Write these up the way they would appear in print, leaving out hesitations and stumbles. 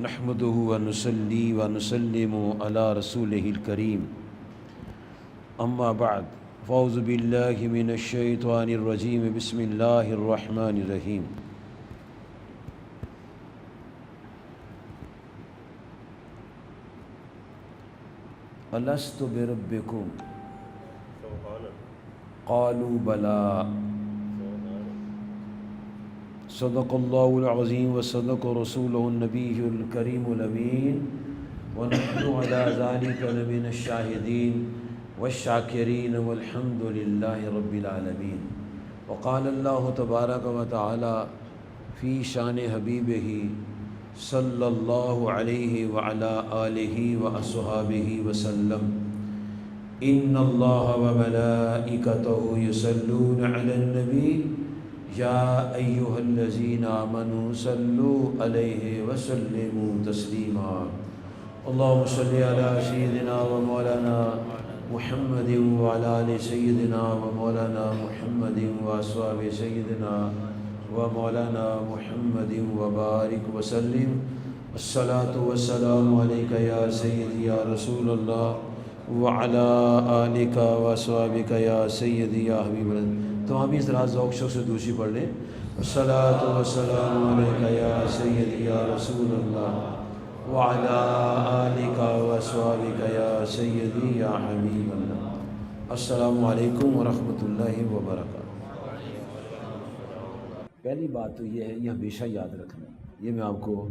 نحمده ونصلي ونسلم على رسوله الكريم اما بعد فاعوذ بالله من الشيطان الرجيم بسم الله الرحمن الرحيم الست بربكم قالوا بلى صدق الله العظيم وصدق رسوله النبي الكريم الأمين ونحن على ذلك لمن الشاهدين والشاكرين والحمد لله رب العالمين. وقال الله تبارك وتعالى في شان حبيبه صلى الله عليه وعلى آله وأصحابه وسلم إن الله وملائكته يصلون على النبي یا ایہا الذین آمنوا صلوا علیہ وسلموا تسلیما. اللہم صلی علی سیدنا و مولانا محمد وعلی آل سیدنا و مولانا محمد و اصحاب سیدنا و مولانا محمد وبارک وسلم. الصلاة والسلام علیک یا سیدی یا رسول اللہ وعلی آلک و اصحابک یا سیدی یا حبیب اللہ. تو ہم اس ذرا ذوق شوق سے دوسری پڑھ لیں. الصلاۃ والسلام علیک یا سیدی یا رسول اللہ وعلی آلک و اصحابک یا سیدی یا حبیب اللہ. السلام علیکم ورحمۃ اللہ وبرکاتہ. پہلی بات تو یہ ہے، یہ ہمیشہ یاد رکھنا، یہ میں آپ کو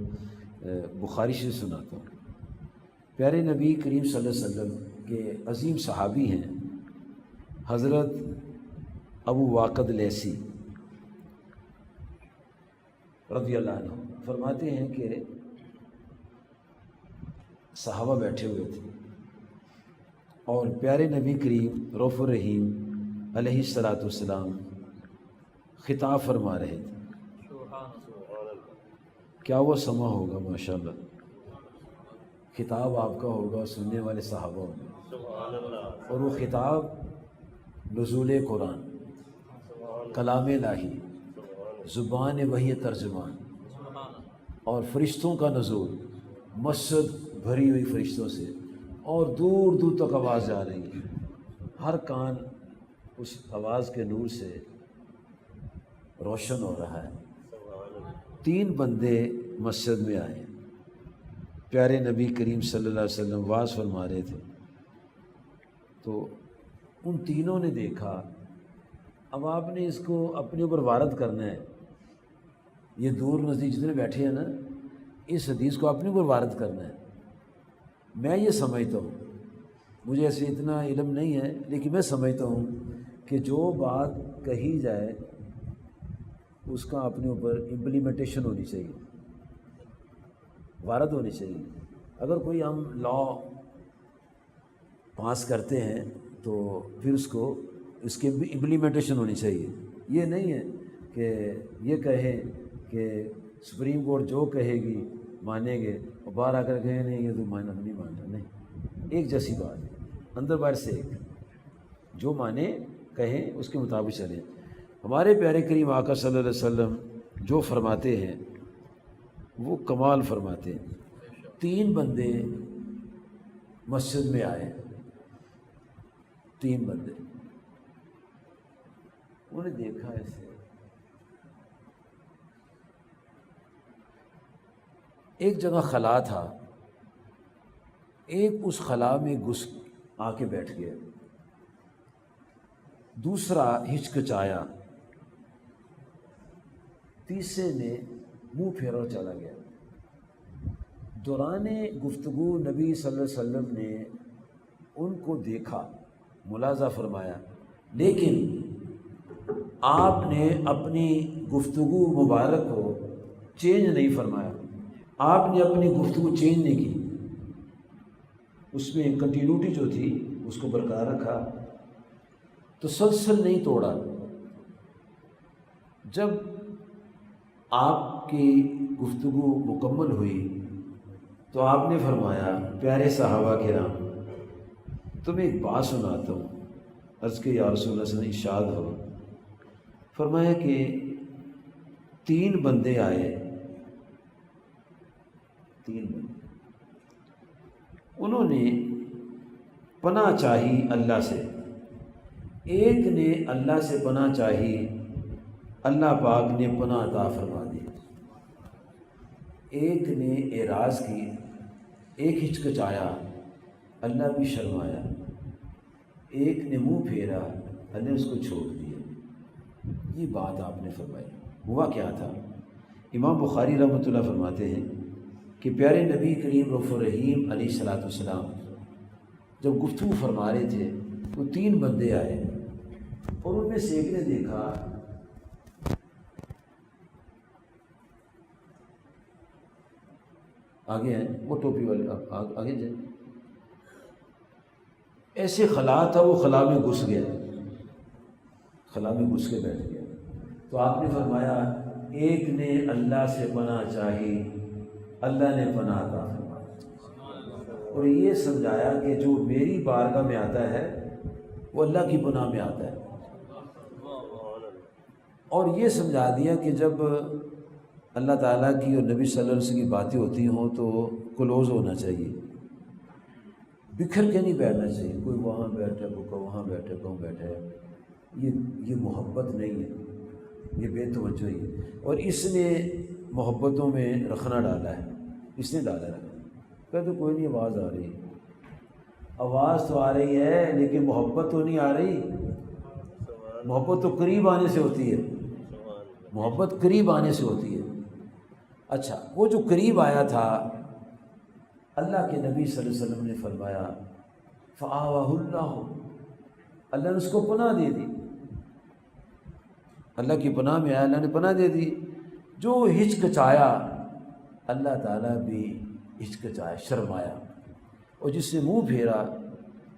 بخاری سے سناتا ہوں. پیارے نبی کریم صلی اللہ علیہ وسلم کے عظیم صحابی ہیں حضرت ابو واقد لیثی رضی اللہ عنہ. فرماتے ہیں کہ صحابہ بیٹھے ہوئے تھے اور پیارے نبی کریم رؤوف الرحیم علیہ الصلاۃ والسلام خطاب فرما رہے تھے. کیا وہ سما ہوگا ماشاءاللہ، خطاب آپ کا ہوگا، سننے والے صحابہ ہوں گے، اور وہ خطاب نزول قرآن، کلام الہی، زبان وحی ترجمان اور فرشتوں کا نزول، مسجد بھری ہوئی فرشتوں سے اور دور دور تک آواز جا رہی ہے. ہر کان اس آواز کے نور سے روشن ہو رہا ہے. 3 بندے مسجد میں آئے، پیارے نبی کریم صلی اللہ علیہ وسلم واعظ فرما رہے تھے. تو ان تینوں نے دیکھا، اب آپ نے اس کو اپنے اوپر وارد کرنا ہے. یہ دور نزدیک جتنے بیٹھے ہیں نا، اس حدیث کو اپنے اوپر وارد کرنا ہے. میں یہ سمجھتا ہوں، مجھے ایسے اتنا علم نہیں ہے، لیکن میں سمجھتا ہوں کہ جو بات کہی جائے اس کا اپنے اوپر امپلیمنٹیشن ہونی چاہیے، وارد ہونی چاہیے. اگر کوئی ہم لا پاس کرتے ہیں تو پھر اس کی امپلیمنٹیشن ہونی چاہیے. یہ نہیں ہے کہ یہ کہیں کہ سپریم کورٹ جو کہے گی مانیں گے اور باہر آ کر کہیں نہیں یہ تو نہیں ماننا. نہیں، ایک جیسی بات ہے، اندر باہر سے ایک، جو مانے کہیں اس کے مطابق چلیں. ہمارے پیارے کریم آقا صلی اللہ علیہ وسلم جو فرماتے ہیں وہ کمال فرماتے ہیں. 3 بندے مسجد میں آئے، 3 بندے، انہوں نے دیکھا ایسے، ایک جگہ خلا تھا، ایک اس خلا میں گھس آ کے بیٹھ گیا، دوسرا ہچکچایا، تیسرے نے منہ پھیرا اور چلا گیا. دوران گفتگو نبی صلی اللہ علیہ وسلم نے ان کو دیکھا، ملاحظہ فرمایا، لیکن آپ نے اپنی گفتگو مبارک کو چینج نہیں فرمایا. آپ نے اپنی گفتگو چینج نہیں کی، اس میں کنٹینیوٹی جو تھی اس کو برقرار رکھا، تسلسل نہیں توڑا. جب آپ کی گفتگو مکمل ہوئی تو آپ نے فرمایا، پیارے صحابہ کرام تمہیں ایک بات سناتا ہوں. عرض کہ یا رسول اللہ صلی اللہ علیہ وسلم ارشاد ہو. فرمایا کہ 3 بندے آئے، 3 بندے، انہوں نے پناہ چاہی اللہ سے۔ ایک نے اللہ سے پناہ چاہی، اللہ پاک نے پناہ عطا فرما دی۔ ایک نے اعراض کی، ایک ہچکچایا، اللہ بھی شرمایا۔ ایک نے منہ پھیرا، اللہ نے اس کو چھوڑ دیا۔ یہ بات آپ نے فرمائی۔ ہوا کیا تھا؟ امام بخاری رحمۃ اللہ فرماتے ہیں کہ پیارے نبی کریم رؤوف الرحیم علیہ الصلوۃ والسلام جب گفتگو فرما رہے تھے تو 3 بندے آئے، اور ان میں سے ایک نے دیکھا آگے ہیں وہ ٹوپی والے، آگے جائیں، ایسے خلا تھا، وہ خلا میں گھس گیا، خلا میں گھس کے بیٹھ گیا۔ تو آپ نے فرمایا ایک نے اللہ سے پناہ چاہی، اللہ نے پناہ عطا فرمائی، اور یہ سمجھایا کہ جو میری بارگاہ میں آتا ہے وہ اللہ کی پناہ میں آتا ہے، اور یہ سمجھا دیا کہ جب اللہ تعالیٰ کی اور نبی صلی اللہ علیہ وسلم کی باتیں ہوتی ہوں تو کلوز ہونا چاہیے، بکھر کے نہیں بیٹھنا چاہیے، کوئی وہاں بیٹھے کوئی وہاں بیٹھے کوئی بیٹھے، یہ محبت نہیں ہے، یہ بے توجہی ہے۔ اور اس نے محبتوں میں رکھنا ڈالا ہے، اس نے ڈالا ہے۔ کہتے کوئی نہیں، آواز آ رہی، آواز تو آ رہی ہے لیکن محبت تو نہیں آ رہی۔ محبت تو قریب آنے سے ہوتی ہے، محبت قریب آنے سے ہوتی ہے۔ اچھا، وہ جو قریب آیا تھا، اللہ کے نبی صلی اللہ علیہ وسلم نے فرمایا فآوَاهُ اللَّهُ، اللہ نے اس کو پناہ دے دی، اللہ کی پناہ میں آیا، اللہ نے پناہ دے دی۔ جو ہچکچایا، اللہ تعالیٰ بھی ہچکچایا، شرمایا، اور جس نے منہ پھیرا،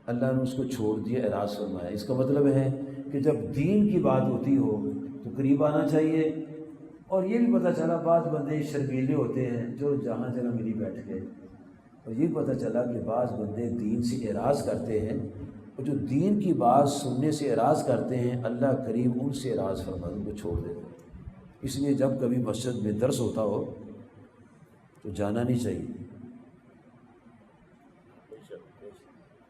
اللہ نے اس کو چھوڑ دیا، اعراض فرمایا۔ اس کا مطلب ہے کہ جب دین کی بات ہوتی ہو تو قریب آنا چاہیے۔ اور یہ بھی پتہ چلا بعض بندے شرمیلے ہوتے ہیں جو جہاں جگہ ملی بیٹھ گئے، اور یہ پتہ چلا کہ بعض بندے دین سے اعراض کرتے ہیں، اور جو دین کی بات سننے سے اعراض کرتے ہیں اللہ کریم ان سے اعراض فرما ان کو چھوڑ دیتے ہیں۔ اس لیے جب کبھی مسجد میں درس ہوتا ہو تو جانا نہیں چاہیے،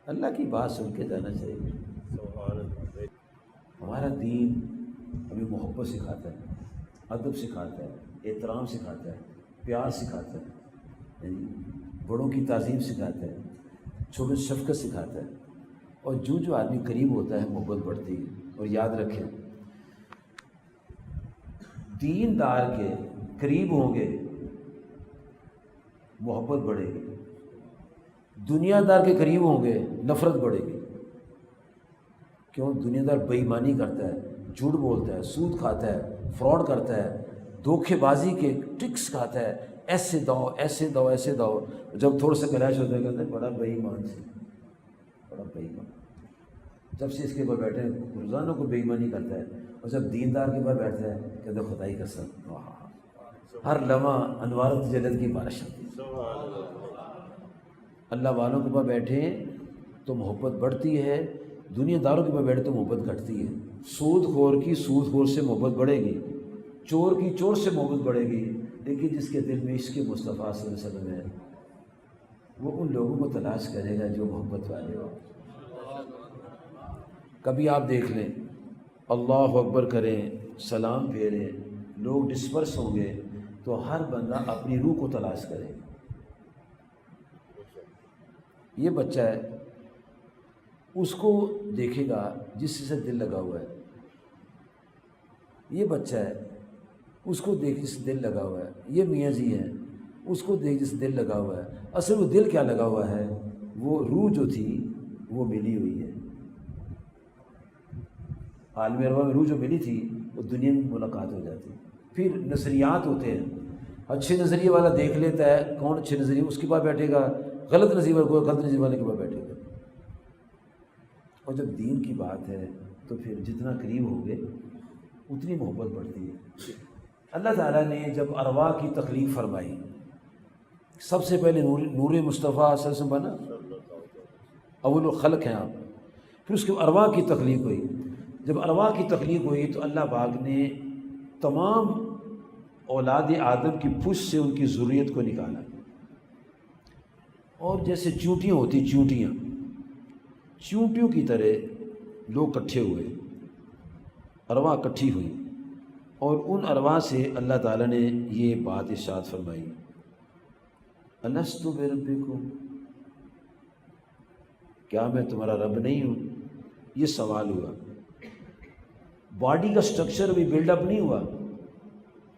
اللہ کی بات سن کے جانا چاہیے۔ ہمارا دین ہمیں محبت سکھاتا ہے، ادب سکھاتا ہے، احترام سکھاتا ہے، پیار سکھاتا ہے، بڑوں کی تعظیم سکھاتا ہے، چھوٹوں سے شفقت سکھاتا ہے، اور جو آدمی قریب ہوتا ہے محبت بڑھتی ہے۔ اور یاد رکھیں، دیندار کے قریب ہوں گے محبت بڑھے گی، دنیا دار کے قریب ہوں گے نفرت بڑھے گی۔ کیوں؟ دنیا دار بے ایمانی کرتا ہے، جھوٹ بولتا ہے، سود کھاتا ہے، فراڈ کرتا ہے، دھوکے بازی کے ٹرکس کھاتا ہے، ایسے دو ایسے دو ایسے دو۔ جب تھوڑا سا کلیش ہوتا ہے کہتے ہیں بڑا بے ایمان سے، بڑا بے ایمان۔ جب سے اس کے اوپر بیٹھے روزانہ کو بے ایمانی کرتا ہے، اور جب دیندار کے اوپر بیٹھتا ہے کہتے ہیں خدائی قسم، ہر لمحہ انوار تجلت کی بارش ہوتی ہے۔ اللہ والوں کے اوپر بیٹھے تو محبت بڑھتی ہے، دنیا داروں کے اوپر بیٹھے تو محبت گھٹتی ہے۔ سود خور کی سود خور سے محبت بڑھے گی، چور کی چور سے محبت بڑھے گی، لیکن جس کے دل میں عشق مصطفیٰ صلی اللہ علیہ وسلم ہے وہ ان لوگوں کو تلاش کرے گا جو محبت والے ہو۔ کبھی آپ دیکھ لیں اللہ اکبر کریں، سلام پھیریں، لوگ ڈسپرس ہوں گے تو ہر بندہ اپنی روح کو تلاش کرے۔ یہ بچہ ہے، اس کو دیکھے گا جس سے دل لگا ہوا ہے، یہ بچہ ہے اس کو دیکھ جس سے دل لگا ہوا ہے، یہ میاں جی ہیں اس کو دیکھ جس سے دل لگا ہوا ہے۔ اصل وہ دل کیا لگا ہوا ہے؟ وہ روح جو تھی وہ ملی ہوئی ہے، عالم ارواح میں روح جو ملی تھی وہ دنیا میں ملاقات ہو جاتی۔ پھر نظریات ہوتے ہیں، اچھے نظریے والا دیکھ لیتا ہے کون اچھے نظریے اس کے پاس بیٹھے گا، غلط نظریے والا کوئی غلط نظریے والے کے پاس بیٹھے گا۔ اور جب دین کی بات ہے تو پھر جتنا قریب ہوگے اتنی محبت بڑھتی ہے۔ اللہ تعالیٰ نے جب ارواح کی تخلیق فرمائی، سب سے پہلے نور مصطفیٰ صلی اللہ علیہ وسلم بنا، اول الخلق ہیں آپ، پھر اس کے ارواح کی تخلیق ہوئی۔ جب ارواح کی تخلیق ہوئی تو اللہ پاک نے تمام اولاد آدم کی پشت سے ان کی ذریت کو نکالا، اور جیسے چونٹیاں ہوتی، چونٹیوں کی طرح لوگ اکٹھے ہوئے، ارواح اکٹھی ہوئی، اور ان ارواح سے اللہ تعالیٰ نے یہ بات ارشاد فرمائی، الست بربکم، کیا میں تمہارا رب نہیں ہوں؟ یہ سوال ہوا۔ باڈی کا سٹرکچر ابھی بلڈ اپ نہیں ہوا،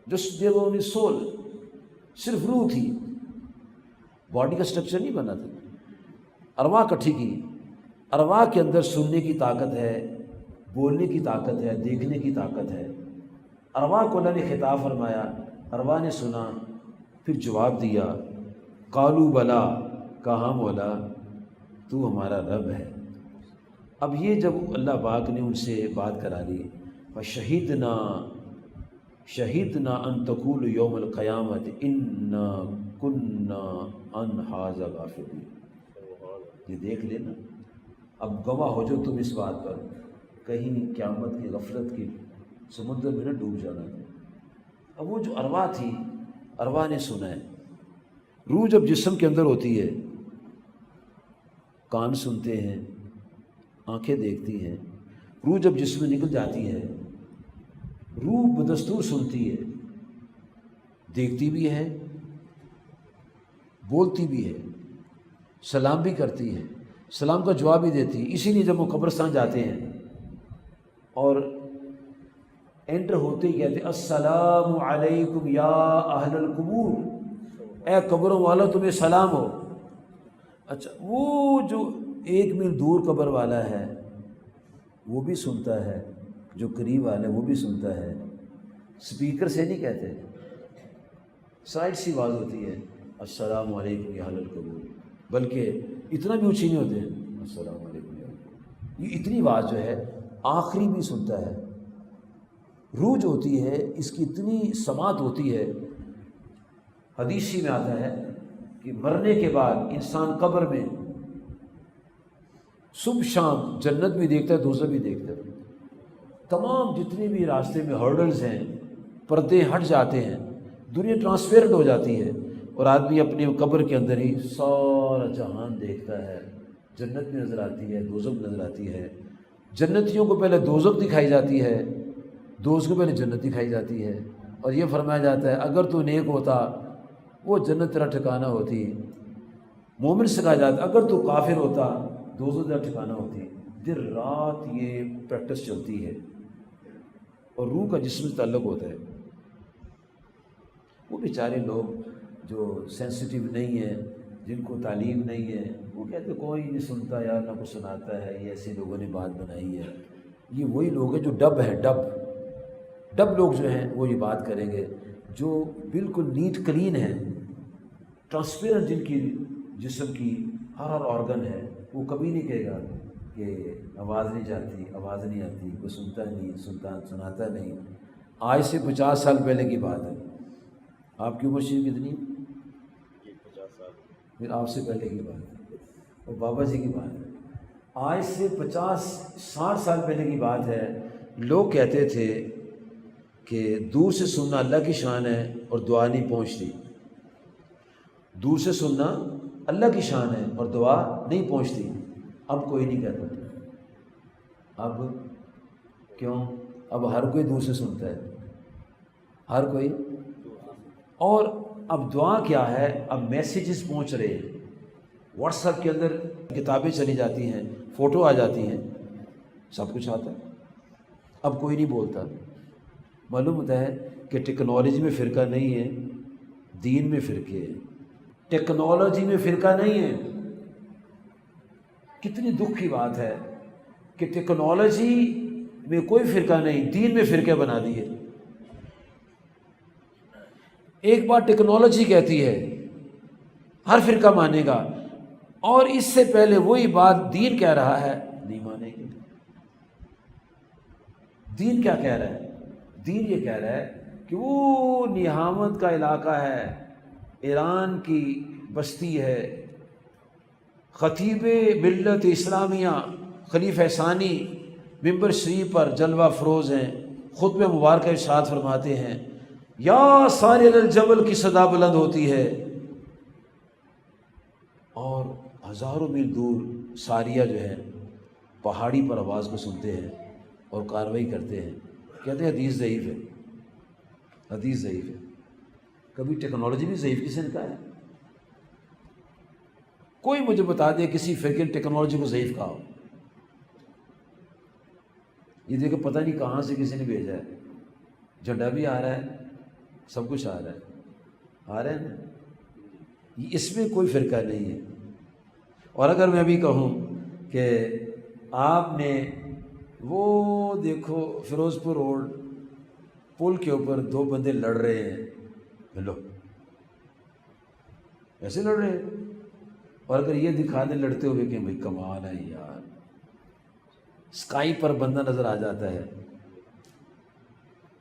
جسٹ دیر اونلی سول، صرف روح تھی، باڈی کا سٹرکچر نہیں بنا تھا۔ ارواح اکٹھی کی، ارواح کے اندر سننے کی طاقت ہے، بولنے کی طاقت ہے، دیکھنے کی طاقت ہے۔ ارواح کو اللہ نے خطاب فرمایا، ارواح نے سنا، پھر جواب دیا، قالوا بلا، کہا مولا تو ہمارا رب ہے۔ اب یہ جب اللہ پاک نے ان سے بات کرا لی، فشہدنا ان تقول یوم القیامت انا کنا عن ھذا غافلین، یہ دیکھ لینا، اب گواہ ہو جو تم اس بات پر، کہیں قیامت کی غفلت کی سمندر میں نہ ڈوب جانا۔ اب وہ جو ارواح تھی، ارواح نے سنا ہے۔ روح جب جسم کے اندر ہوتی ہے، کان سنتے ہیں، آنکھیں دیکھتی ہیں۔ روح جب جسم میں نکل جاتی ہے، روح بدستور سنتی ہے، دیکھتی بھی ہے، بولتی بھی ہے، سلام بھی کرتی ہے، سلام کا جواب بھی دیتی ہے۔ اسی لیے جب وہ قبرستان جاتے ہیں اور انٹر ہوتے ہی کہتے ہیں السلام علیکم یا اہل القبور، اے قبروں والا تمہیں سلام ہو۔ اچھا، وہ جو 1 میل دور قبر والا ہے وہ بھی سنتا ہے، جو قریب والا ہے وہ بھی سنتا ہے، سپیکر سے نہیں کہتے، سائڈ سی آواز ہوتی ہے السلام علیکم یا اہل القبور، بلکہ اتنا بھی اونچی نہیں ہوتے ہیں السلام علیکم یا اہل القبور، یہ اتنی آواز جو ہے آخری بھی سنتا ہے۔ روح جو ہوتی ہے اس کی اتنی سماعت ہوتی ہے، حدیثی میں آتا ہے کہ مرنے کے بعد انسان قبر میں صبح شام جنت بھی دیکھتا ہے، دوزخ بھی دیکھتا ہے، تمام جتنے بھی راستے میں ہرڈلز ہیں، پردے ہٹ جاتے ہیں، دنیا ٹرانسپیرنٹ ہو جاتی ہے، اور آدمی اپنے قبر کے اندر ہی سارا جہان دیکھتا ہے، جنت بھی نظر آتی ہے، دوزخ بھی نظر آتی ہے۔ جنتیوں کو پہلے دوزخ دکھائی جاتی ہے، دوزخ کو پہلے جنت دکھائی جاتی ہے، اور یہ فرمایا جاتا ہے اگر تو نیک ہوتا وہ جنت تیرا ٹھکانہ ہوتی، مومن سے کہا جاتا ہے اگر تو کافر ہوتا دوزخ تیرا ٹھکانہ ہوتی۔ دن رات یہ پریکٹس چلتی ہے، اور روح کا جسم سے تعلق ہوتا ہے۔ وہ بیچارے لوگ جو سینسیٹیو نہیں ہیں، جن کو تعلیم نہیں ہے، وہ کہتے کوئی نہیں سنتا یار، نہ کچھ سناتا ہے، یہ ایسے لوگوں نے بات بنائی ہے۔ یہ وہی لوگ ہیں جو ڈب ہیں، ڈب لوگ جو ہیں وہ یہ بات کریں گے، جو بالکل نیٹ کلین ہیں، ٹرانسپیرنٹ، جن کی جسم کی ہر آرگن ہے، وہ کبھی نہیں کہے گا کہ آواز نہیں جاتی، آواز نہیں آتی، وہ سنتا نہیں، سناتا نہیں۔ آج سے 50 سال پہلے کی بات ہے۔ آپ کی عمر شریف کتنی؟ 50 سال۔ پھر آپ سے پہلے کی بات ہے، اور بابا جی کی بات ہے۔ آج سے 50-60 سال پہلے کی بات ہے۔ لوگ کہتے تھے کہ دور سے سننا اللہ کی شان ہے اور دعا نہیں پہنچتی، دور سے سننا اللہ کی شان ہے اور دعا نہیں پہنچتی۔ اب کوئی نہیں کہتا، اب کیوں؟ اب ہر کوئی دور سے سنتا ہے، ہر کوئی۔ اور اب دعا کیا ہے؟ اب میسیجز پہنچ رہے ہیں، واٹس ایپ کے اندر کتابیں چلی جاتی ہیں، فوٹو آ جاتی ہیں، سب کچھ آتا ہے۔ اب کوئی نہیں بولتا۔ معلوم ہوتا ہے کہ ٹیکنالوجی میں فرقہ نہیں ہے، دین میں فرقے ہیں۔ ٹیکنالوجی میں فرقہ نہیں ہے۔ کتنی دکھ کی بات ہے کہ ٹیکنالوجی میں کوئی فرقہ نہیں، دین میں فرقے بنا دیے۔ ایک بات ٹیکنالوجی کہتی ہے ہر فرقہ مانے گا، اور اس سے پہلے وہی بات دین کہہ رہا ہے نہیں مانے گی۔ دین کیا کہہ رہا ہے؟ دین یہ کہہ رہا ہے کہ وہ نیامت کا علاقہ ہے، ایران کی بستی ہے، خطیب ملت اسلامیہ خلیفہ ثانی ممبر شریف پر جلوہ فروز ہیں، خطبہ مبارکہ ارشاد فرماتے ہیں یا سارے الجبل کی صدا بلند ہوتی ہے، اور ہزاروں میل دور ساریہ جو ہے پہاڑی پر آواز کو سنتے ہیں اور کارروائی کرتے ہیں، کہتے ہیں حدیث ضعیف ہے، حدیث ضعیف ہے۔ کبھی ٹیکنالوجی بھی ضعیف کسی نے کہا ہے؟ کوئی مجھے بتا دے کسی فرقے نے ٹیکنالوجی کو ضعیف کہا ہو؟ یہ دیکھو پتہ نہیں کہاں سے کسی نے بھیجا ہے، جھنڈا بھی آ رہا ہے، سب کچھ آ رہا ہے نا، اس میں کوئی فرقہ نہیں ہے۔ اور اگر میں بھی کہوں کہ آپ نے وہ دیکھو فیروز پور روڈ پل کے اوپر دو بندے لڑ رہے ہیں، لو ایسے لڑ رہے ہیں، اور اگر یہ دکھا دیں لڑتے ہوئے کہ بھائی کمال ہے یار، اسکائی پر بندہ نظر آ جاتا ہے،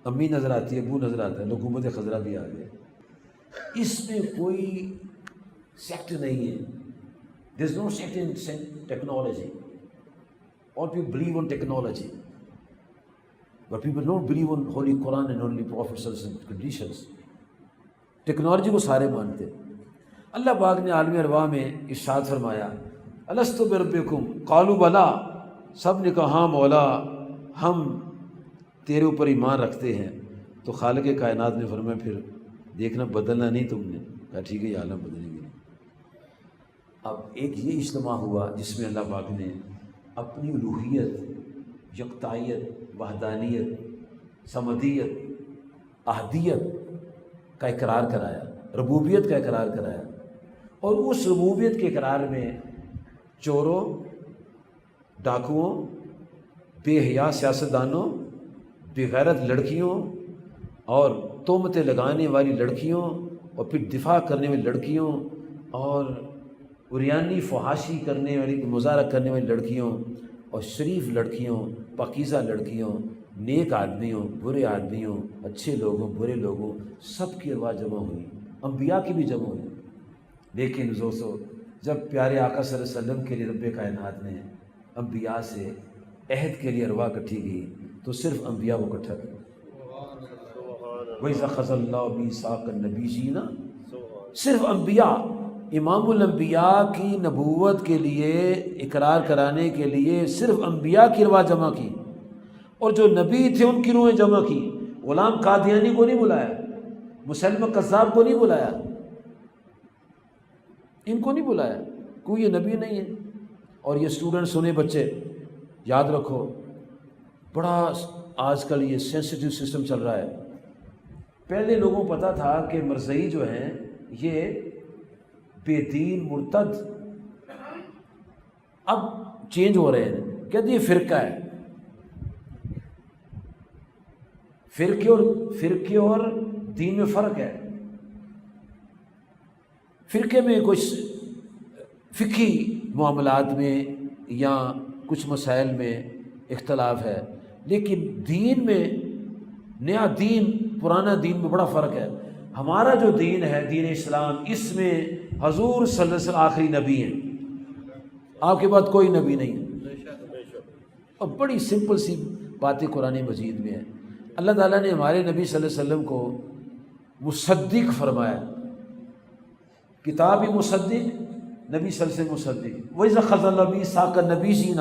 امی نظر آتی ہے، ابو نظر آتا ہے، حکومت خضرہ بھی آ گئے، اس میں کوئی سیکٹ نہیں ہے۔ دیر از نو sect in technology. All people believe on technology, but people don't believe on Holy Quran and only Prophet's and conditions. Technology کو سارے مانتے۔ اللہ پاک نے عالم ارواح میں ارشاد فرمایا الست بربکم قالوا بلا، سب نے کہا ہاں مولا ہم تیرے اوپر ایمان رکھتے ہیں۔ تو خالق کائنات نے فرمایا پھر دیکھنا بدلنا نہیں تم نے، کہا ٹھیک ہے یہ عالم بدلیں گے۔ اب ایک یہ اجتماع ہوا جس میں اللہ پاک نے اپنی الوہیت، یکتائیت، وحدانیت، صمدیت، احدیت کا اقرار کرایا، ربوبیت کا اقرار کرایا، اور اس ربوبیت کے اقرار میں چوروں، ڈاکوؤں، بے حیا سیاستدانوں، بے غیرت لڑکیوں اور تہمتیں لگانے والی لڑکیوں اور پھر دفاع کرنے والی لڑکیوں اور عریانی فحاشی کرنے والی مظاہرہ کرنے والی لڑکیوں اور شریف لڑکیوں، پاکیزہ لڑکیوں، نیک آدمیوں، برے آدمیوں، اچھے لوگوں، برے لوگوں، سب کی ارواح جمع ہوئی، انبیاء کی بھی جمع ہوئی۔ لیکن دوستو جب پیارے آقا صلی اللہ علیہ وسلم کے لیے رب کائنات نے انبیاء سے عہد کے لیے ارواح اکٹھی کی تو صرف انبیاء کو اکٹھا کیا۔ وَإِذَا أَخَذَ اللَّهُ مِيثَاقَ النَّبِيِّينَ، صرف انبیاء، امام الانبیاء کی نبوت کے لیے اقرار کرانے کے لیے صرف انبیاء کی ارواح جمع کی، اور جو نبی تھے ان کی روحیں جمع کی۔ غلام قادیانی کو نہیں بلایا، مسلمہ کذاب کو نہیں بلایا، ان کو نہیں بلایا، کوئی یہ نبی نہیں ہے۔ اور یہ اسٹوڈنٹ سنے بچے یاد رکھو، بڑا آج کل یہ سینسٹیو سسٹم چل رہا ہے۔ پہلے لوگوں کو پتہ تھا کہ مرزئی جو ہیں یہ بے دین مرتد، اب چینج ہو رہے ہیں، کہتے یہ فرقہ ہے، فرقے اور دین میں فرق ہے۔ فرقے میں کچھ فقہی معاملات میں یا کچھ مسائل میں اختلاف ہے، لیکن دین میں، نیا دین پرانا دین میں بڑا فرق ہے۔ ہمارا جو دین ہے دین اسلام، اس میں حضور صلی اللہ علیہ وسلم آخری نبی ہیں، آپ کے بعد کوئی نبی نہیں ہے۔ اور بڑی سمپل سی باتیں قرآن مجید میں ہیں۔ اللہ تعالیٰ نے ہمارے نبی صلی اللہ علیہ وسلم کو مصدق فرمایا، کتاب مصدق، نبی صلی اللہ علیہ وسلم مصدق۔ وَإِذَا خَذَ اللَّهُ مِيثَاقَ النَّبِيِّينَ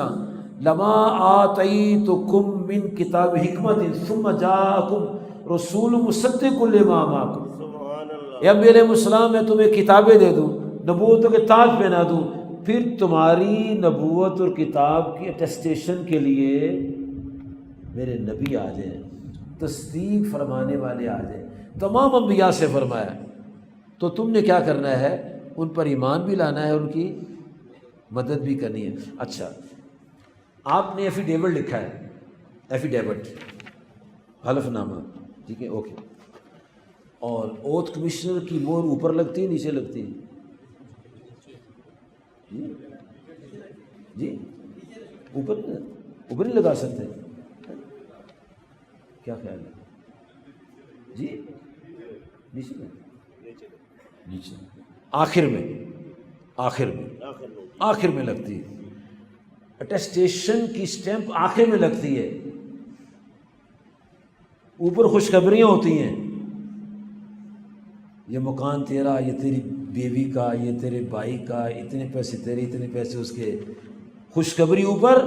لَمَا آتَيْتُكُم مِّن کتاب حکمت ثم جاءکم رسول مصدق لما معکم۔ اے انبیاء علیہ السلام میں تمہیں کتابیں دے دوں، نبوتوں کے تاج پہنا دوں، پھر تمہاری نبوت اور کتاب کی اٹیسٹیشن کے لیے میرے نبی آ جائیں، تصدیق فرمانے والے آ جائیں۔ تمام انبیاء سے فرمایا، تو تم نے کیا کرنا ہے؟ ان پر ایمان بھی لانا ہے، ان کی مدد بھی کرنی ہے۔ اچھا، آپ نے ایفیڈیوٹ لکھا ہے، ایفیڈیوٹ حلف نامہ، ٹھیک ہے، اوکے، اور اوتھ کمشنر کی مہر اوپر لگتی ہے نیچے لگتی ہے؟ جی اوپر نہیں لگا سکتے؟ کیا خیال ہے جی؟ نیچے آخر میں لگتی ہے، اٹیسٹیشن کی سٹیمپ آخر میں لگتی ہے، اوپر خوشخبریاں ہوتی ہیں، یہ مکان تیرا، یہ تیری بیوی کا، یہ تیرے بھائی کا، اتنے پیسے تیرے، اتنے پیسے اس کے، خوشخبری اوپر،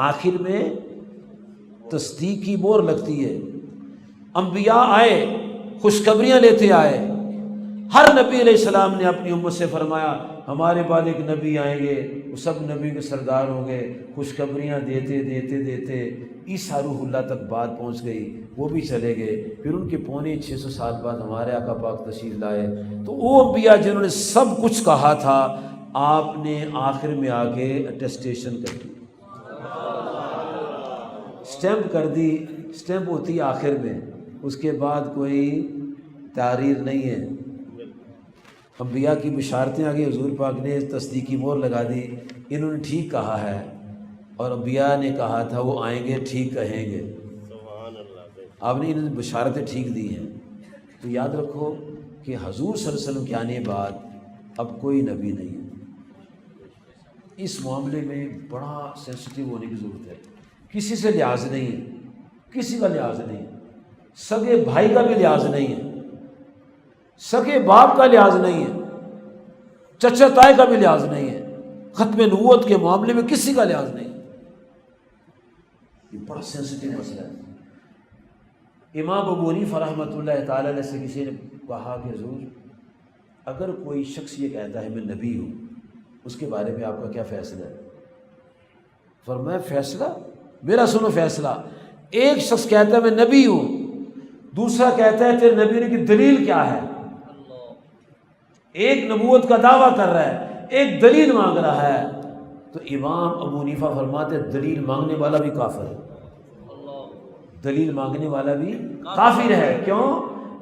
آخر میں تصدیق کی مہر لگتی ہے۔ انبیاء آئے، خوشخبریاں لیتے آئے، ہر نبی علیہ السلام نے اپنی امت سے فرمایا ہمارے بعد ایک نبی آئیں گے، وہ سب نبی کے سردار ہوں گے، خوشخبریاں دیتے دیتے دیتے عیسیٰ روح اللہ تک بات پہنچ گئی، وہ بھی چلے گئے۔ پھر ان کے پونے 600 سال بعد ہمارے آقا پاک تشریف لائے، تو وہ انبیاء جنہوں نے سب کچھ کہا تھا، آپ نے آخر میں آ کے اٹیسٹیشن کر دی، اسٹیمپ کر دی۔ اسٹیمپ ہوتی ہے آخر میں، اس کے بعد کوئی تحریر نہیں ہے۔ انبیاء کی بشارتیں آگے، حضور پاک نے تصدیقی مہر لگا دی، انہوں نے ٹھیک کہا ہے، اور انبیاء نے کہا تھا وہ آئیں گے ٹھیک کہیں گے، آپ نے انہیں بشارتیں ٹھیک دی ہیں۔ تو یاد رکھو کہ حضور صلی اللہ علیہ وسلم کے آنے بعد اب کوئی نبی نہیں ہے۔ اس معاملے میں بڑا سینسٹیو ہونے کی ضرورت ہے، کسی سے لحاظ نہیں ہے، کسی کا لحاظ نہیں ہے، سگے بھائی کا بھی لحاظ نہیں ہے، سگے باپ کا لحاظ نہیں ہے، چچا تائے کا بھی لحاظ نہیں ہے، ختم نبوت کے معاملے میں کسی کا لحاظ نہیں ہے۔ یہ بڑا سینسٹیو مسئلہ ہے۔ امام ابو حنیفہ رحمۃ اللہ تعالی علیہ سے کسی نے کہا کہ حضور اگر کوئی شخص یہ کہتا ہے میں نبی ہوں، اس کے بارے میں آپ کا کیا فیصلہ ہے؟ فرمایا فیصلہ میرا سنو فیصلہ، ایک شخص کہتا ہے میں نبی ہوں، دوسرا کہتا ہے تیرے نبی ہونے کی دلیل کیا ہے؟ ایک نبوت کا دعویٰ کر رہا ہے، ایک دلیل مانگ رہا ہے، تو امام ابو حنیفہ فرماتے دلیل مانگنے والا بھی کافر ہے، دلیل مانگنے والا بھی کافر ہے۔ کیوں؟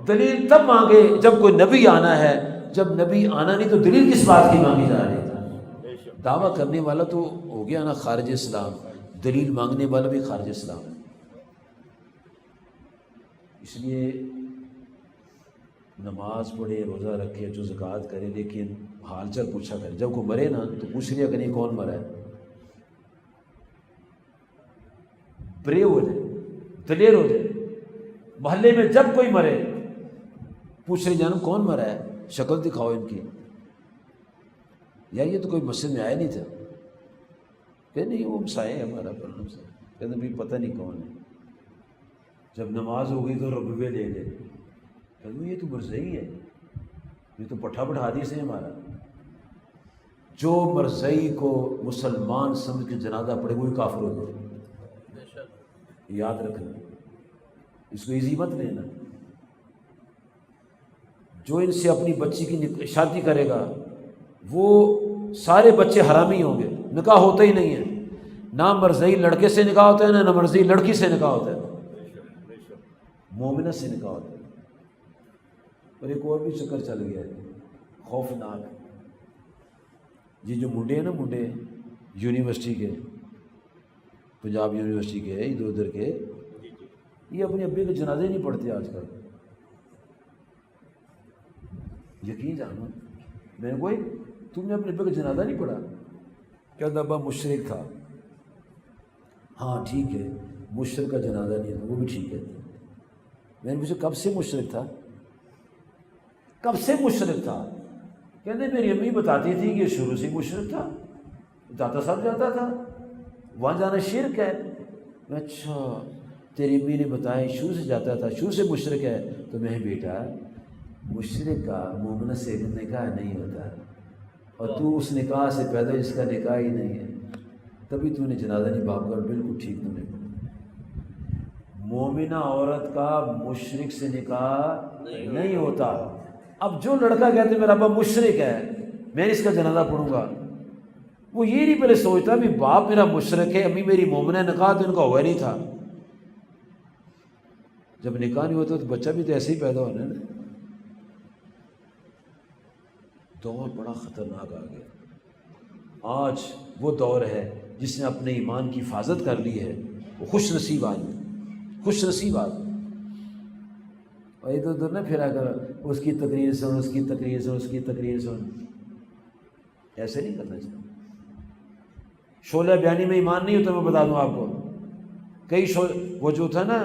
دلیل تب مانگے جب کوئی نبی آنا ہے، جب نبی آنا نہیں تو دلیل کس بات کی مانگی جا رہی ہے؟ دعویٰ کرنے والا تو ہو گیا نا خارج اسلام، دلیل مانگنے والا بھی خارج اسلام ہے۔ اس لیے نماز پڑھے، روزہ رکھے، جو زکوٰۃ کرے، لیکن حال چال پوچھا کرے۔ جب کوئی مرے نا تو پوچھ لیا کریں کون مرا ہے، بریو ہو جائے، دلیر ہو جائے۔ محلے میں جب کوئی مرے پوچھ رہے جانو کون مرا ہے، شکل دکھاؤ ان کی، یار یہ تو کوئی مسجد میں آیا نہیں تھا، کہ نہیں وہ مسائے ہمارا پڑھنا سے، کہتے بھی پتہ نہیں کون ہے۔ جب نماز ہو گئی تو ربوے لے گئے، کہتے یہ تو مرزئی ہے، یہ تو پٹھا پٹھا حدیث ہے ہمارا۔ جو مرزئی کو مسلمان سمجھ کے جنازہ پڑھے وہی کافر ہو جائے، یاد رکھنا، اس کو ایزی مت لینا۔ جو ان سے اپنی بچی کی شادی کرے گا وہ سارے بچے حرامی ہوں گے، نکاح ہوتا ہی نہیں ہے، نہ مرزئی لڑکے سے نکاح ہوتا ہے نہ مرزئی لڑکی سے نکاح ہوتا ہے، مومنہ سے نکاح ہوتا ہے۔ اور ایک اور بھی چکر چل گیا ہے خوفناک، یہ جو منڈے ہیں نا، منڈے یونیورسٹی کے، پنجاب یونیورسٹی کے، ادھر ادھر کے، یہ اپنے ابے کے جنازے نہیں پڑھتے آج کل۔ یقین جانو، میں نے کوئی تم نے اپنے ابے کا جنازہ نہیں پڑھا؟ کہتا ابا مشرک تھا۔ ہاں ٹھیک ہے، مشرک کا جنازہ نہیں تھا، وہ بھی ٹھیک ہے۔ میں نے پوچھا کب سے مشرک تھا؟ کب سے مشرک تھا؟ کہتے میری امی بتاتی تھی کہ شروع سے مشرک تھا، داتا صاحب جاتا تھا، وہاں جانا شرک ہے۔ اچھا تیری امی نے بتایا شروع سے جاتا تھا، شروع سے مشرک ہے، تو میں بیٹا مشرک کا مومنہ سے نکاح نہیں ہوتا، اور تو اس نکاح سے پیدا جس کا نکاح ہی نہیں ہے، تبھی تو نے جنازہ نہیں باپ کر، بالکل ٹھیک تو نہیں۔ مومنہ عورت کا مشرک سے نکاح نہیں ہوتا۔ اب جو لڑکا کہتے میرا ابا مشرک ہے میں اس کا جنازہ پڑھوں گا، وہ یہ نہیں پہلے سوچتا بھی باپ میرا مشرک ہے، امی میری مومنہ، نکاح تو ان کا ہوا نہیں تھا۔ جب نکاح نہیں ہوتا تو بچہ بھی تو ایسے ہی پیدا ہونا ہے نا۔ دور بڑا خطرناک آ گیا۔ آج وہ دور ہے جس نے اپنے ایمان کی حفاظت کر لی ہے، وہ خوش نصیب آدمی، خوش نصیب آدمی۔ اور ادھر ادھر نہ پھرا کر اس کی تقریر سن، اس کی تقریر سن، اس کی تقریر سن، ایسے نہیں کرنا چاہیے۔ شعلہ بیانی میں ایمان نہیں ہوتا، میں بتا دوں آپ کو۔ کئی وہ جو تھا نا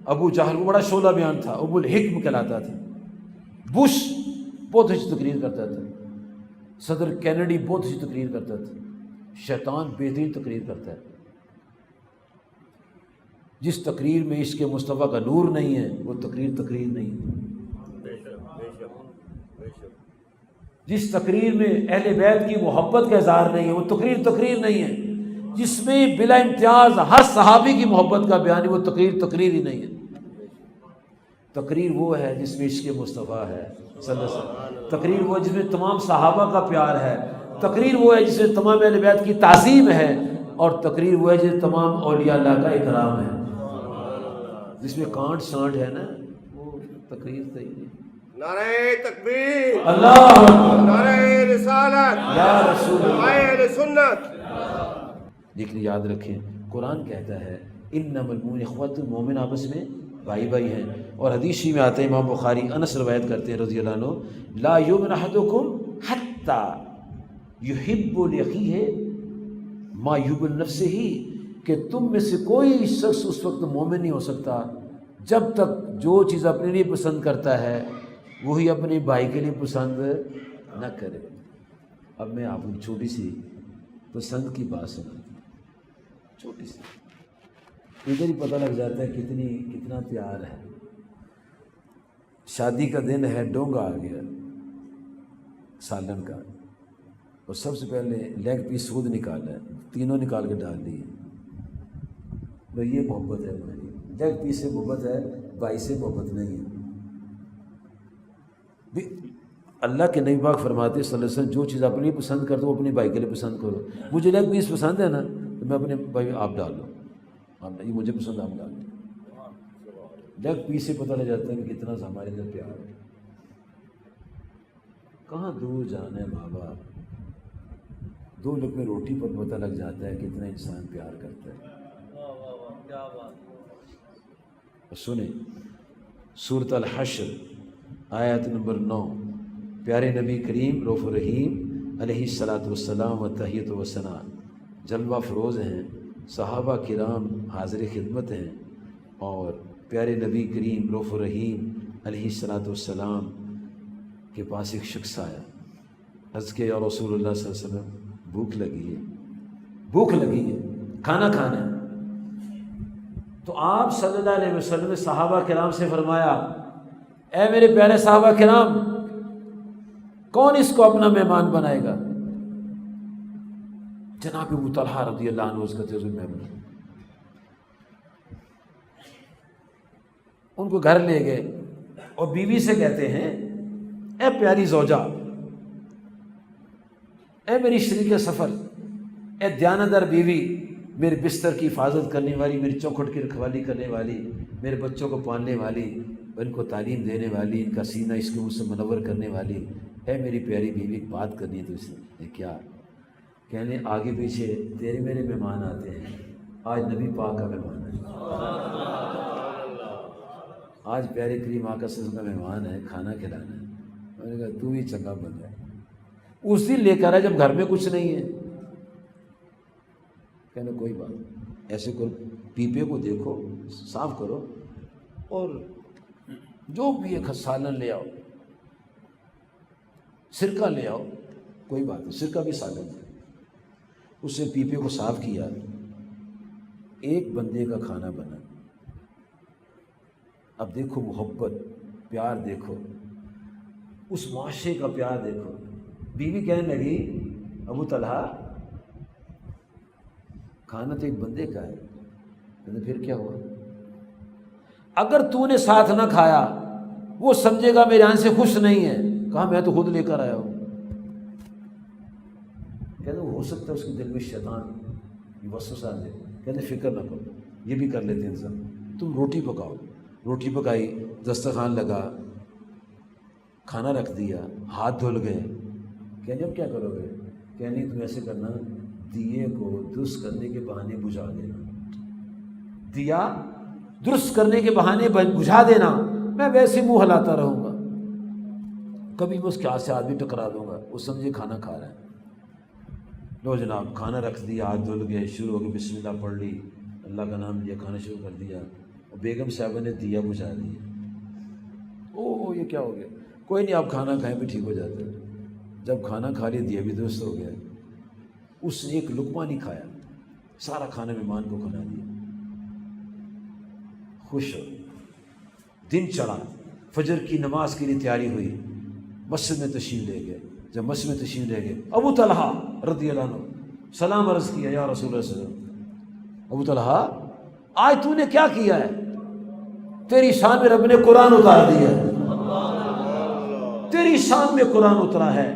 ابو جہل، وہ بڑا شعلہ بیان تھا، ابو الحکم کہلاتا تھا۔ بش بہت اچھی تقریر کرتا تھا، صدر کینیڈی بہت اچھی تقریر کرتا تھا، شیطان بہترین تقریر کرتا ہے۔ جس تقریر میں عشق مصطفیٰ کا نور نہیں ہے وہ تقریر نہیں ہے۔ جس تقریر میں اہل بیت کی محبت کا اظہار نہیں ہے وہ تقریر نہیں ہے۔ جس میں بلا امتیاز ہر صحابی کی محبت کا بیان ہے وہ تقریر ہی نہیں ہے۔ تقریر وہ ہے جس میں عشق مصطفیٰ ہے صلی اللہ علیہ وسلم، تقریر وہ ہے جس میں تمام صحابہ کا پیار ہے، تقریر وہ ہے جس میں تمام اہل بیت کی تعظیم ہے، اور تقریر وہ ہے جس میں تمام اولیاء اللہ کا اکرام ہے۔ جس میں کانٹ سانٹ ہے نا وہ تقریر صحیح نہیں۔ نعرہ تکبیر، اللہ نعرہ رسالت، یا رسول اللہ۔ اہل سنت۔ لیکن یاد رکھیں قرآن کہتا ہے انما المؤمنون اخوۃ، مومن آپس میں بھائی ہیں، اور حدیث شریف میں آتے ہیں، امام بخاری انس روایت کرتے ہیں رضی اللہ عنہ، لا یؤمن احدکم حتی یحب لاخیہ ما یحب لنفسہ، کہ تم میں سے کوئی شخص اس وقت مومن نہیں ہو سکتا جب تک جو چیز اپنے لیے پسند کرتا ہے وہی اپنے بھائی کے لیے پسند نہ کرے۔ اب میں آپ کو چھوٹی سی پسند کی بات سناتا ہوں، چھوٹی سی، ادھر ہی پتہ لگ جاتا ہے کتنا پیار ہے۔ شادی کا دن ہے، ڈونگا آ گیا سالن کا، اور سب سے پہلے لیگ پیس خود نکالا ہے، تینوں نکال کے ڈال دیے۔ بھائی یہ محبت ہے ہماری، لیگ پیس سے محبت ہے، بھائی سے محبت نہیں ہے۔ اللہ کے نبی پاک فرماتے صلی اللہ علیہ وسلم جو چیز اپنے لیے پسند کرتے ہو وہ اپنے بھائی کے لیے پسند کرو۔ مجھے لیگ پیس پسند ہے نا تو میں اپنے بھائی آپ ڈال لو، آپ یہ مجھے پسند آپ ڈال لو۔ لیگ پیس سے پتہ لگ جاتا ہے کہ کتنا ہمارے اندر پیار ہے۔ کہاں دور جانا ہے ماں باپ، دو لقمے روٹی پر پتہ لگ جاتا ہے کتنا انسان پیار کرتا ہے۔ سنیں سورۃ الحشر آیت نمبر 9، پیارے نبی کریم رؤوف الرحیم علیہ الصلاۃ والسلام و تحیۃ و ثناء جلوہ فروز ہیں، صحابہ کرام حاضر خدمت ہیں، اور پیارے نبی کریم رؤوف الرحیم علیہ الصلاۃ والسلام کے پاس ایک شخص آیا، عرض کہ یا رسول اللہ صلی اللہ علیہ وسلم بھوک لگی ہے، کھانا کھانا ہے۔ تو آپ صلی اللہ علیہ وسلم نے صحابہ کرام سے فرمایا، اے میرے پیارے صحابہ کرام، کون اس کو اپنا مہمان بنائے گا؟ جناب ابو طلحہ رضی اللہ عنہ اس کا جزو مہمان، ان کو گھر لے گئے اور بیوی سے کہتے ہیں، اے پیاری زوجہ، اے میری شریک سفر، اے دیانتدار بیوی، میرے بستر کی حفاظت کرنے والی، میری چوکھٹ کی رکھوالی کرنے والی، میرے بچوں کو پالنے والی، ان کو تعلیم دینے والی، ان کا سینہ اس کے منہ سے منور کرنے والی، اے میری پیاری بیوی، ایک بات کرنی ہے تو اس نے کیا کہنے، آگے پیچھے تیرے میرے مہمان آتے ہیں، آج نبی پاک کا مہمان ہے، آج پیارے کریم آقا صلی اللہ علیہ وسلم کا مہمان ہے، کھانا کھلانا ہے۔ میں نے کہا تو ہی چنگا بن ہے، اس دن لے کر آئے جب گھر میں کچھ نہیں ہے۔ کہنا کوئی بات، ایسے کرو، پیپے کو دیکھو، صاف کرو، اور جو بھی ایک سالن لے آؤ، سرکہ لے آؤ، کوئی بات نہیں، سرکہ بھی سالن ہے۔ اس نے پیپے کو صاف کیا، ایک بندے کا کھانا بنا۔ اب دیکھو محبت، پیار دیکھو، اس معاشرے کا پیار دیکھو۔ بیوی کہنے لگی، ابو طلحہ کھانا تو ایک بندے کا ہے، کہتے پھر کیا ہوا؟ اگر تو نے ساتھ نہ کھایا وہ سمجھے گا میرے آنے سے خوش نہیں ہے۔ کہا میں تو خود لے کر آیا ہوں۔ کہتے ہو سکتا ہے اس کے دل میں شیطان یہ وسوسہ دے، کہتے فکر نہ کرو، یہ بھی کر لیتے ہیں انسان، تم روٹی پکاؤ۔ روٹی پکائی، دسترخوان لگا، کھانا رکھ دیا، ہاتھ دھل گئے۔ کہنے اب کیا کرو گے؟ کہنے تم ایسے کرنا، دیے کو درست کرنے کے بہانے بجھا دینا، دیا درست کرنے کے بہانے بجھا دینا، میں ویسے منہ ہلاتا رہوں گا، کبھی میں اس کے ہاتھ سے آدمی ٹکرا دوں گا، وہ سمجھے کھانا کھا رہا ہے۔ لو جناب کھانا رکھ دیا، ہاتھ دھل گئے، شروع ہو گئے، بسم اللہ پڑھ لی، اللہ کا نام لیا، کھانا شروع کر دیا، اور بیگم صاحبہ نے دیا بجھا دیا۔ او یہ کیا ہو گیا؟ کوئی نہیں آپ کھانا کھائیں بھی ٹھیک ہو جاتا ہے. جب کھانا کھا لیا دیا بھی درست ہو گیا. اس نے ایک لقمہ نہیں کھایا، سارا کھانا مہمان کو کھلا دیا. خوش ہو. دن چڑھا، فجر کی نماز کے لیے تیاری ہوئی، مسجد میں تشریف لے گئے. جب مسجد میں تشریف لے گئے، ابو طلحہ رضی اللہ عنہ سلام عرض کیا، یا رسول اللہ صلی اللہ علیہ وسلم، ابو طلحہ آج تو نے کیا کیا ہے؟ تیری شان میں رب نے قرآن اتار دیا ہے، تیری شان میں قرآن اترا ہے.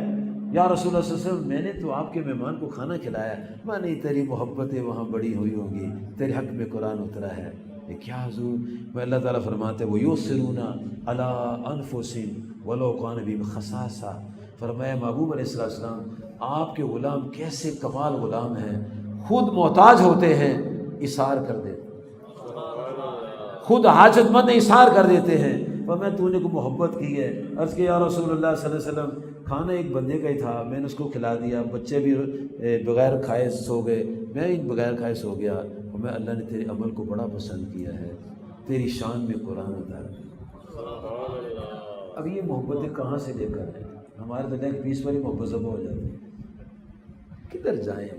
یا رسول اللہ صلی اللہ علیہ وسلم، میں نے تو آپ کے مہمان کو کھانا کھلایا. میں نہیں، تیری محبتیں وہاں بڑی ہوئی ہوں گی، تیرے حق میں قرآن اترا ہے. یہ کیا حضور؟ میں اللہ تعالیٰ فرماتے ہیں وَيُؤْثِرُونَ عَلَىٰ أَنفُسِهِمْ وَلَوْ كَانَ بِهِمْ خَصَاصَةٌ. فرمایا محبوب علیہ السلام، آپ کے غلام کیسے کمال غلام ہیں، خود محتاج ہوتے ہیں اثار کر دیتے، خود حاجت مند اثار کر دیتے ہیں. فرمایا تو نے کو محبت کی ہے. عرض کہ یا رسول اللہ صلی اللہ علیہ وسلم، کھانا ایک بندے کا ہی تھا، میں نے اس کو کھلا دیا، بچے بھی بغیر کھائے سو گئے، میں بھی بغیر کھائے سو گیا. اور میں اللہ نے تیرے عمل کو بڑا پسند کیا ہے، تیری شان میں قرآن اتارا. اب یہ محبتیں کہاں سے لے کر ہیں؟ ہمارے تو ایک 20 والی محبت ذبح ہو جاتی ہے. کدھر جائیں؟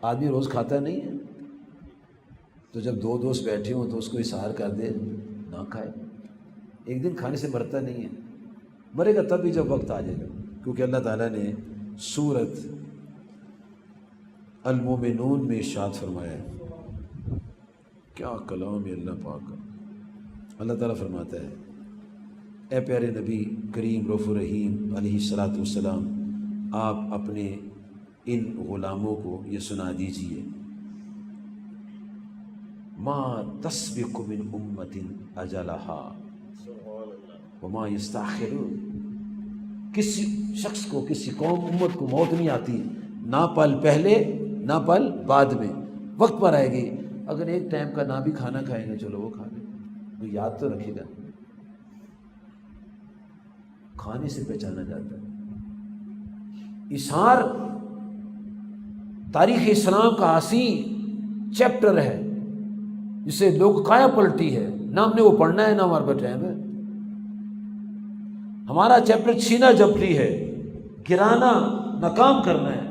آدمی روز کھاتا نہیں ہے، تو جب دو دوست بیٹھے ہوں تو اس کو اظہار کر دے نہ کھائے. ایک دن کھانے سے مرتا نہیں ہے، مرے گا تب بھی جب وقت آ جائے گا. کیونکہ اللہ تعالیٰ نے سورت المومنون میں ارشاد فرمایا ہے، کیا کلام ہے اللہ پاک کا. اللہ تعالیٰ فرماتا ہے، اے پیارے نبی کریم رؤوف الرحیم علیہ الصلاۃ والسلام، آپ اپنے ان غلاموں کو یہ سنا دیجئے، ما تسبق من امت اجلها وما یستاخرون. کسی شخص کو، کسی قوم امت کو موت نہیں آتی، نہ پل پہلے نہ پل بعد میں، وقت پر آئے گی. اگر ایک ٹائم کا نہ بھی کھانا کھائیں گے چلو وہ کھا لیں، وہ یاد تو رکھے گا. کھانے سے پہچانا جاتا ہے. اثار تاریخ اسلام کا حسین چیپٹر ہے جسے لوگ کایا پلٹی ہے، نہ ہم نے وہ پڑھنا ہے نہ ہمارے پاس ٹائم ہے. ہمارا چیپٹر چھینا جھپٹی ہے، گرانا، ناکام کرنا ہے.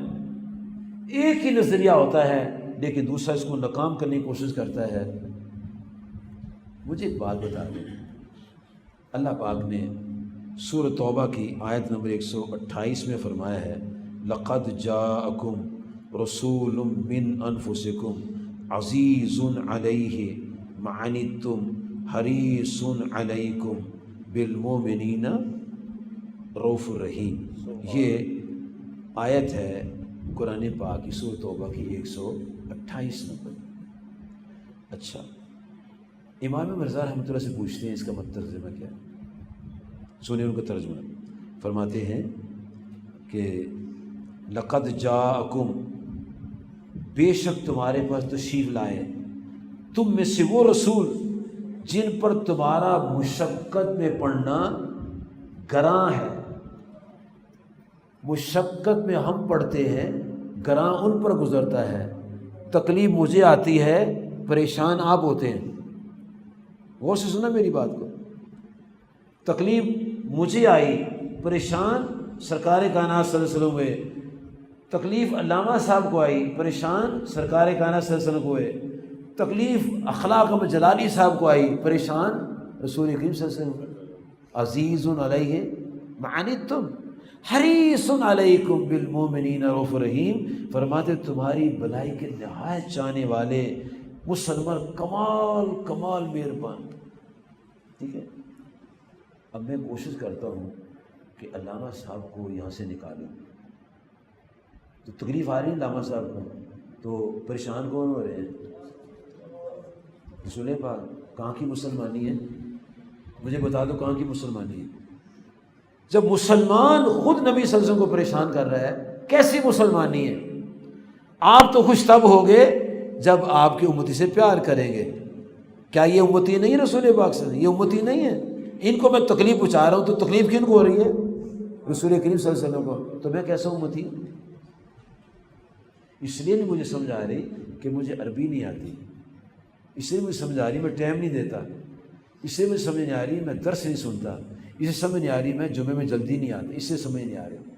ایک ہی نظریہ ہوتا ہے لیکن دوسرا اس کو ناکام کرنے کی کوشش کرتا ہے. مجھے ایک بات بتا دیں، اللہ پاک نے سورۃ توبہ کی آیت نمبر 128 میں فرمایا ہے، لقد جاءکم رسول من انفسکم عزیز علیہ ما عنتم حریص علیکم بالمؤمنین رؤوف الرحیم. یہ آیت ہے قرآن پاک کی سورۃ توبہ کی 128 نمبر. اچھا، امام مرزا رحمۃ اللہ سے پوچھتے ہیں اس کا ترجمہ کیا ہے. سنیں ان کا ترجمہ. فرماتے ہیں کہ لقد جاءکم، بے شک تمہارے پاس تشریف لائے تم میں سے وہ رسول جن پر تمہارا مشقت میں پڑھنا گراں ہے. مشقت میں ہم پڑھتے ہیں، گراں ان پر گزرتا ہے. تکلیف مجھے آتی ہے، پریشان آپ ہوتے ہیں. غور سے سنا میری بات کو. تکلیف مجھے آئی، پریشان سرکار کائنات صلی اللہ علیہ وسلم ہوئے. تکلیف علامہ صاحب کو آئی، پریشان سرکار کائنات صلی اللہ علیہ وسلم کو ہوئے. تکلیف اخلاق احمد جلالی صاحب کو آئی، پریشان رسول کریم صلی اللہ علیہ وسلم. عزیز علیہ ما عنتم حریص علیکم بالمؤمنین رؤوف الرحیم. فرماتے تمہاری بھلائی کے نہایت چاہنے والے، مسلمان کمال مہربان. ٹھیک ہے. اب میں کوشش کرتا ہوں کہ علامہ صاحب کو یہاں سے نکالوں. تو تکلیف آ رہی ہے علامہ صاحب کو، تو پریشان کون ہو رہے ہیں؟ رسول پاک. کہاں کی مسلمانی ہے؟ مجھے بتا دو کہاں کی مسلمانی ہے. جب مسلمان خود نبی صلی اللہ علیہ وسلم کو پریشان کر رہا ہے، کیسی مسلمانی ہے؟ آپ تو خوش تب ہوگے جب آپ کی امتی سے پیار کریں گے. کیا یہ امتی نہیں ہے رسول پاک سے؟ یہ امتی نہیں ہے. ان کو میں تکلیف پہنچا رہا ہوں تو تکلیف کن کو ہو رہی ہے؟ رسول کریم صلی اللہ علیہ وسلم کو. تو میں کیسا امتی ہوں؟ اس لیے نہیں مجھے سمجھ آ رہی کہ مجھے عربی نہیں آتی، اس لیے مجھے سمجھ آ رہی میں ٹائم نہیں دیتا اسے مجھے سمجھ نہیں آ رہی، میں درس نہیں سنتا، اسے سمجھ نہیں آ رہی، میں جمعے میں جلدی نہیں آتا، اس سے سمجھ نہیں آ رہی۔